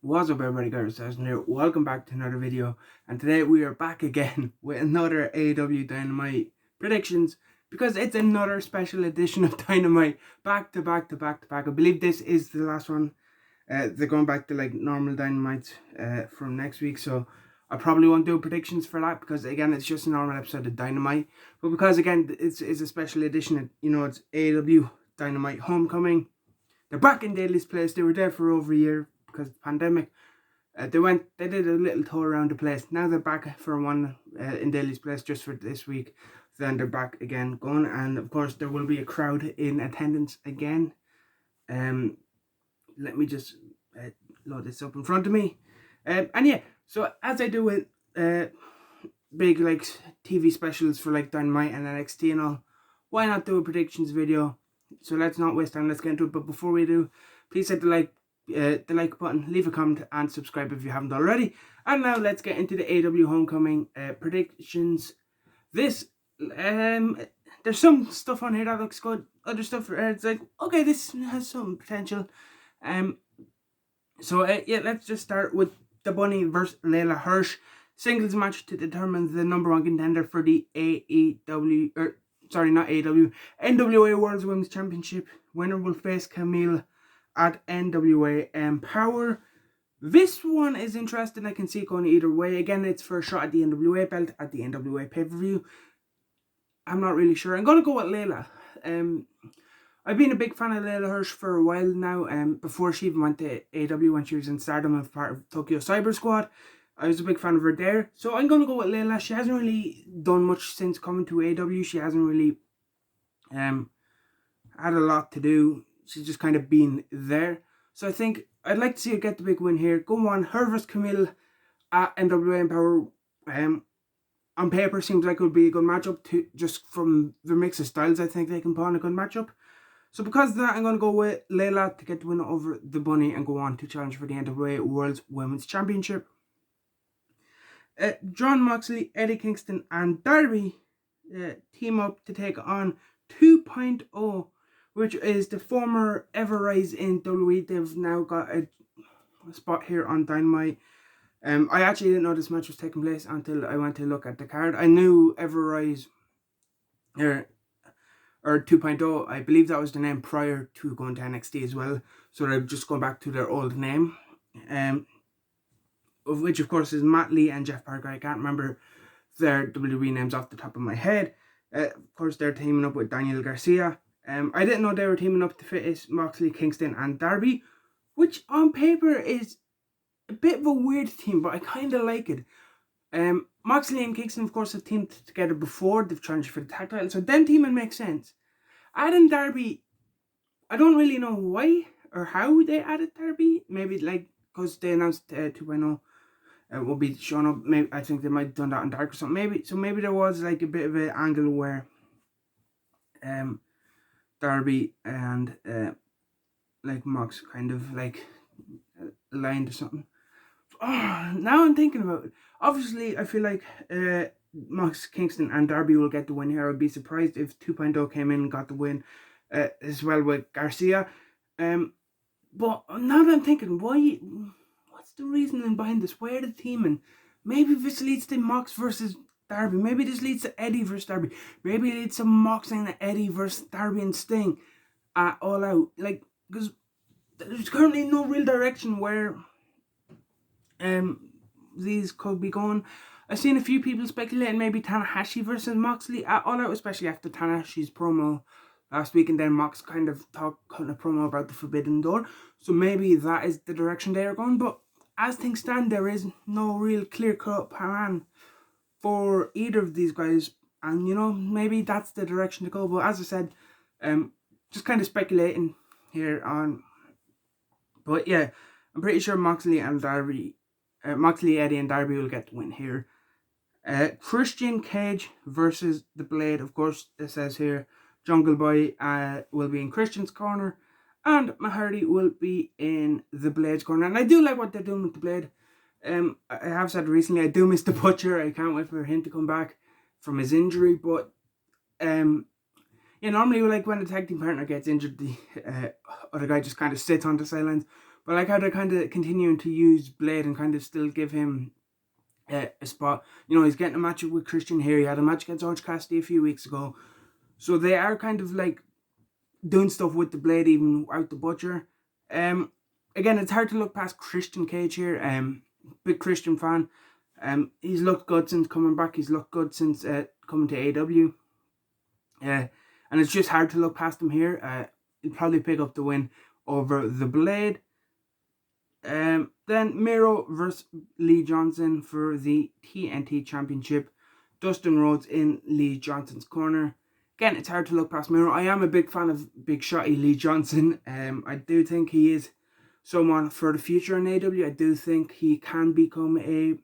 What's up everybody, guys, Tyson here. Welcome back to another video, and today we are back again with another AEW Dynamite predictions, because it's another special edition of Dynamite, back to back to back to back. I believe this is the last one. They're going back to like normal Dynamite from next week, so I probably won't do predictions for that, because again it's just a normal episode of Dynamite. But because again it's a special edition, it's AEW Dynamite Homecoming. They're back in Daily's Place. They were there for over a year because of the pandemic. They did a little tour around the place. Now they're back for one in Daily's Place just for this week. Then they're back again going, and of course there will be a crowd in attendance again. Let me just load this up in front of me. And yeah, so as I do with big like TV specials for like Dynamite and NXT and all, why not do a predictions video? So let's not waste time, let's get into it. But before we do, please hit the like button, leave a comment and subscribe if you haven't already. And now let's get into the AEW Homecoming predictions. This there's some stuff on here that looks good, other stuff it's like, okay, this has some potential. So yeah, let's just start with the Bunny versus Layla Hirsch singles match to determine the number one contender for the NWA World Women's Championship. Winner will face Camille at NWA Empower. This one is interesting. I can see it going either way. Again, it's for a shot at the NWA belt at the NWA pay-per-view. I'm not really sure. I'm going to go with Layla. I've been a big fan of Layla Hirsch for a while now. Before she even went to AEW, when she was in Stardom as part of Tokyo Cyber Squad, I was a big fan of her there. So I'm going to go with Layla. She hasn't really done much since coming to AEW. She hasn't really had a lot to do. She's just kind of been there. So I think I'd like to see her get the big win here. Go on, her versus Camille at NWA Empower. On paper, seems like it would be a good matchup. Just from the mix of styles, I think they can put on a good matchup. So because of that, I'm going to go with Layla to get the win over the Bunny and go on to challenge for the NWA World Women's Championship. Jon Moxley, Eddie Kingston and Darby team up to take on 2.0, which is the former Ever-Rise in WWE. They've now got a spot here on Dynamite. I actually didn't know this match was taking place until I went to look at the card. I knew Ever-Rise or 2.0, I believe that was the name prior to going to NXT as well. So they're just going back to their old name. Of which, of course, is Matt Lee and Jeff Parker. I can't remember their WWE names off the top of my head. Of course, they're teaming up with Daniel Garcia. I didn't know they were teaming up to fit Moxley, Kingston and Darby, which on paper is a bit of a weird team, but I kind of like it. Moxley and Kingston, of course, have teamed together before. They've challenged for the tag title, so them teaming makes sense. Adding Darby, I don't really know why or how they added Darby. Maybe like because they announced 2.0 will be showing up. Maybe I think they might have done that on Dark or something. Maybe there was like a bit of an angle where Darby and like Mox kind of like aligned or something. Oh, now I'm thinking about it. Obviously, I feel like Mox, Kingston and Darby will get the win here. I'd be surprised if 2.0 came in and got the win as well with Garcia. But now that I'm thinking, what's the reasoning behind this? Why are they teaming? Maybe this leads to Mox versus Darby. Maybe this leads to Eddie versus Darby. Maybe it leads to Mox and Eddie versus Darby and Sting at All Out. Like, because there's currently no real direction where these could be going. I've seen a few people speculating maybe Tanahashi versus Moxley at All Out, especially after Tanahashi's promo last week, and then Mox kind of promo about the Forbidden Door. So maybe that is the direction they are going. But as things stand, there is no real clear-cut plan for either of these guys, and maybe that's the direction to go. But as I said, just kind of speculating here on. But yeah, I'm pretty sure Moxley, Eddie and Darby will get the win here. Christian Cage versus The Blade. Of course, it says here Jungle Boy will be in Christian's corner, and Matt Hardy will be in The Blade's corner. And I do like what they're doing with The Blade. I have said recently, I do miss the Butcher. I can't wait for him to come back from his injury. But normally like when a tag team partner gets injured, the other guy just kind of sits on the sidelines. But I like how they're kind of continuing to use Blade and kind of still give him a spot. You know, he's getting a match with Christian here. He had a match against Orange Cassidy a few weeks ago. So they are kind of like doing stuff with the Blade even without the Butcher. Again, it's hard to look past Christian Cage here. Big Christian fan. He's looked good since coming back. He's looked good since coming to AEW. And it's just hard to look past him here. He'll probably pick up the win over the Blade. Then Miro versus Lee Johnson for the TNT Championship. Dustin Rhodes in Lee Johnson's corner. Again, it's hard to look past Miro. I am a big fan of Big Shotty Lee Johnson. I do think he is someone for the future in AEW. I do think he can become a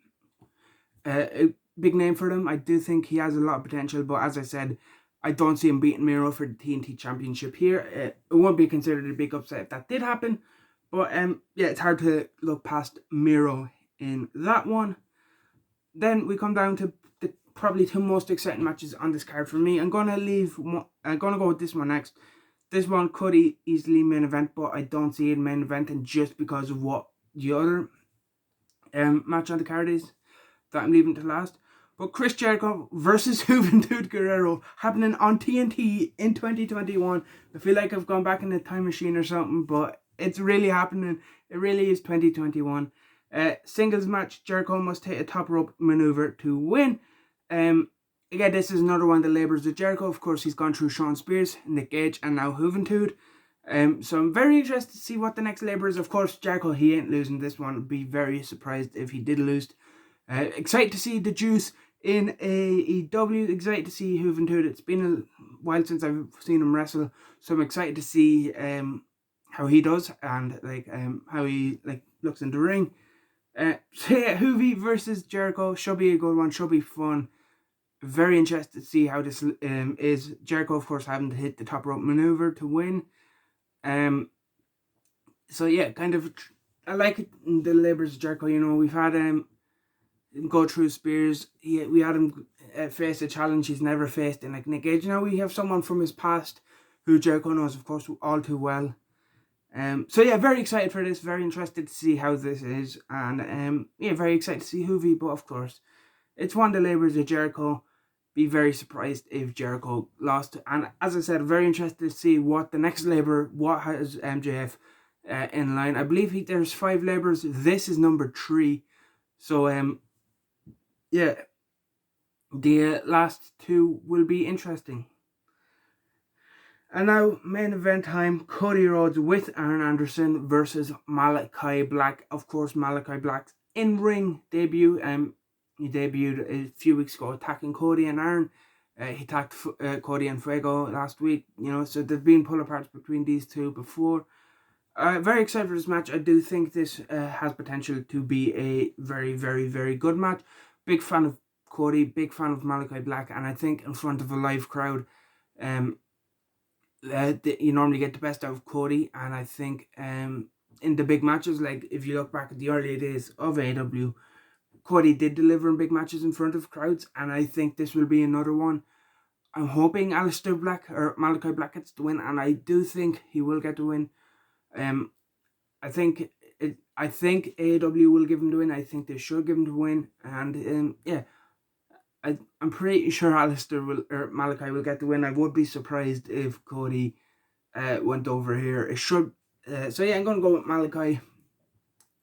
big name for them. I do think he has a lot of potential, but as I said, I don't see him beating Miro for the TNT Championship here. It won't be considered a big upset if that did happen. But yeah, it's hard to look past Miro in that one. Then we come down to the probably two most exciting matches on this card for me. I'm gonna go with this one next. This one could easily main event, but I don't see it main eventing just because of what the other match on the card is that I'm leaving to last. But Chris Jericho versus Juventud Guerrero happening on TNT in 2021. I feel like I've gone back in the time machine or something, but it's really happening. It really is 2021. Singles match. Jericho must hit a top rope maneuver to win. Again, this is another one of the labors of Jericho. Of course, he's gone through Shawn Spears, Nick Gage, and now Juventud. So I'm very interested to see what the next labor is. Of course, Jericho, he ain't losing this one. I'd be very surprised if he did lose. Excited to see the Juice in AEW. Excited to see Juventud. It's been a while since I've seen him wrestle, so I'm excited to see how he does and how he looks in the ring. So yeah, Juvi versus Jericho should be a good one. Should be fun. Very interested to see how this is. Jericho, of course, having to hit the top rope maneuver to win. So yeah, kind of, I like it in the labors of Jericho. You know, we've had him go through Spears. We had him face a challenge he's never faced in Nick Gage. Now we have someone from his past who Jericho knows, of course, all too well. So yeah, very excited for this. Very interested to see how this is, and yeah, very excited to see Juvi. But of course, it's one of the labors of Jericho. Be very surprised if Jericho lost. And as I said, very interested to see what the next labor, what has MJF in line. I believe there's 5 labors. This is number 3. So yeah, the last 2 will be interesting. And now, main event time, Cody Rhodes with Arn Anderson versus Malachi Black. Of course, Malachi Black's in-ring debut. He debuted a few weeks ago attacking Cody and Arn. He attacked Cody and Fuego last week. You know, so there've been pull aparts between these two before. Very excited for this match. I do think this has potential to be a very, very, very good match. Big fan of Cody, big fan of Malachi Black, and I think in front of a live crowd, you normally get the best out of Cody. And I think in the big matches, like if you look back at the early days of AEW, Cody did deliver in big matches in front of crowds, and I think this will be another one. I'm hoping Aleister Black or Malachi Black gets the win, and I do think he will get the win. I think AEW will give him the win. I think they should give him the win, and yeah, I'm pretty sure Malachi will get the win. I would be surprised if Cody went over here. It should. So yeah, I'm gonna go with Malachi.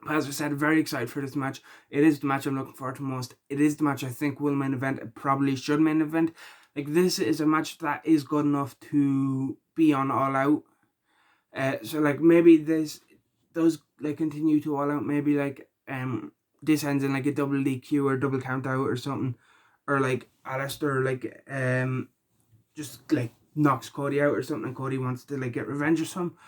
As I said, very excited for this match. It is the match I'm looking forward to most. It is the match I think will main event. It probably should main event. Like, this is a match that is good enough to be on All Out. So like maybe this does like continue to All Out. Maybe like this ends in like a double DQ or double count out or something, or like Aleister like just like knocks Cody out or something, and Cody wants to like get revenge or something.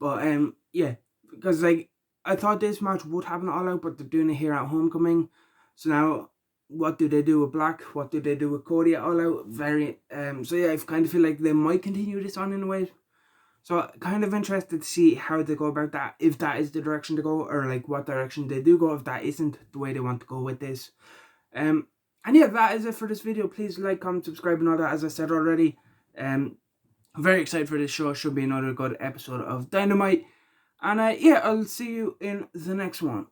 But yeah, because like, I thought this match would happen All Out, but they're doing it here at Homecoming. So now, what do they do with Black? What do they do with Cody at All Out? So yeah, I kind of feel like they might continue this on in a way. So kind of interested to see how they go about that, if that is the direction to go, or like what direction they do go if that isn't the way they want to go with this. And yeah, that is it for this video. Please like, comment, subscribe, and all that, as I said already. Very excited for this show. Should be another good episode of Dynamite. And yeah, I'll see you in the next one.